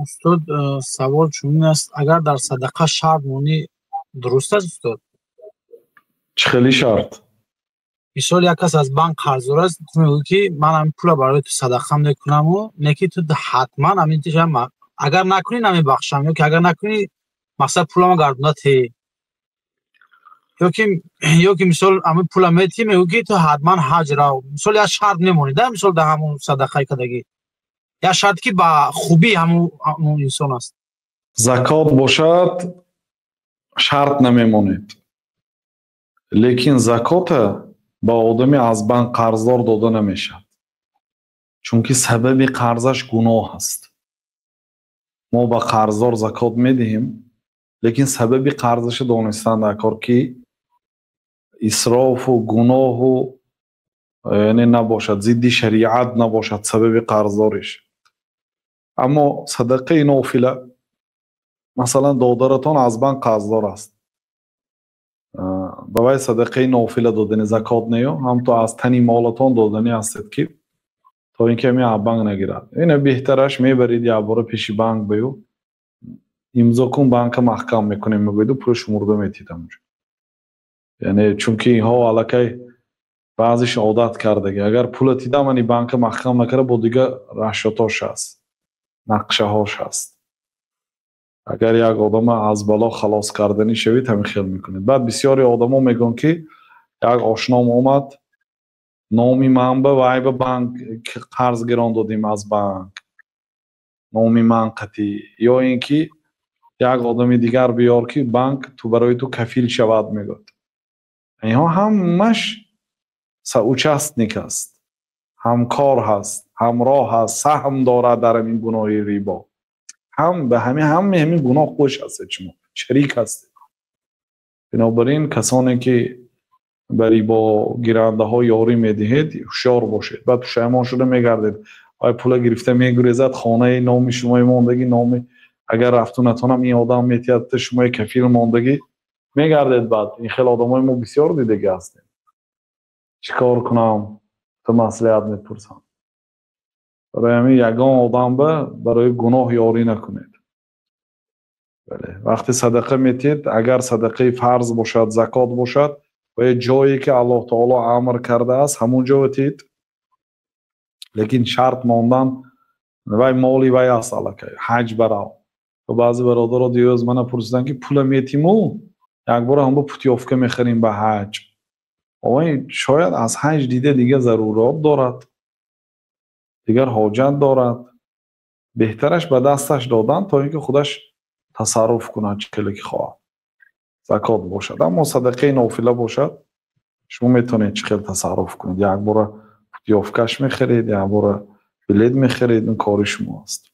استاد سوال چون است اگر در صدقه شرط مونی درست است استاد؟ چه خیلی شرط؟ مثال یک کس از بانک قرض است میگه که من هم پول برای تو صدقه میکنم و نکی تو حتما همین تیشم اگر نکنی نمیبخشم یا که اگر نکنی مقصد پولمو گردوناتی یا که مثال همین پول میتی میگه تو حتما حج را مثال یا شرط نمونی ده مثال ده همون صدقه کدگی یا شرط که با خوبی همون انسان است. زکات باشد شرط نمیمونید، لیکن زکات با آدمی از بانک قرضدار داده نمیشد، چون که سبب قرضش گناه است. ما با قرضدار زکات میدهیم، لیکن سبب قرضش دانستن در کار که اسراف و گناه و یعنی نباشد، ضد شریعت نباشد سبب قرضدارش. اما صدقه نافله مثلا دادرتان از بانک قرضدار است، برای صدقه نافله دادن زکات نیا هم تو از تنی مالتان دادنی هستید که تا اینکه می بانک نگیرد. اینه بهترش میبرید یا برو پیش بانک بیو امضا کن، بانک محکم میکنه میگوید و پولش مرده میتید اونجا. یعنی چون که اینها الکی بعضیش عادت کرده اگر پول تیدم منی بانک محکم نکره با دیگه رشوتاش هست، نقشه هاش هست. اگر یک آدم از بالا خلاص کردنی شوید همین خیال میکنید. بعد بسیاری آدم ها میگن که یک آشنام آمد نامی من به وای به بانک قرض گران دادیم از بانک، نامی من قطعی، یا اینکه یک آدم دیگر بیار که بانک تو برای تو کفیل شود میگد. اینها همش سوچستنیک است، همکار هست، همراه هست، سهم دارد در این گناه ریبا. هم به همین گناه خوش هست، شما شریک هست. بنابراین کسانی که بری با گیرنده ها یاری میدهید هوشیار باشید. بعد پشیمان شده میگردید آیا پول گرفته میگریزد خانه نام شما ماندگی نام اگر رفتو نتونم این آدم میتیاد شما کفیل ماندگی میگردید. بعد این خیلی آدمای ما بسیار دیده هستیم. چیکار کنم تو مصلحت میپرسم. برای همین یگان آدم برای گناه یاری نکنید. بله وقتی صدقه میتید اگر صدقه فرض باشد زکات باشد و جایی که الله تعالی امر کرده است همون جا بتید، لیکن شرط ماندن وای مالی وای است الکی حج براو. و بعضی برادرها دیروز من پرسیدن که پول میتیمو یک بار هم با پوتیافکه میخریم به حج. آقای شاید از حج دیده دیگه ضرورات دارد، دیگر حاجت دارد، بهترش به دستش دادن تا اینکه خودش تصرف کنه چه که خواهد. زکات باشد. اما صدقه نافله باشد شما میتونید چه خیلی تصرف کنید. یک بار پوتیافکش میخرید، یک بار بلد میخرید، این کار شما است.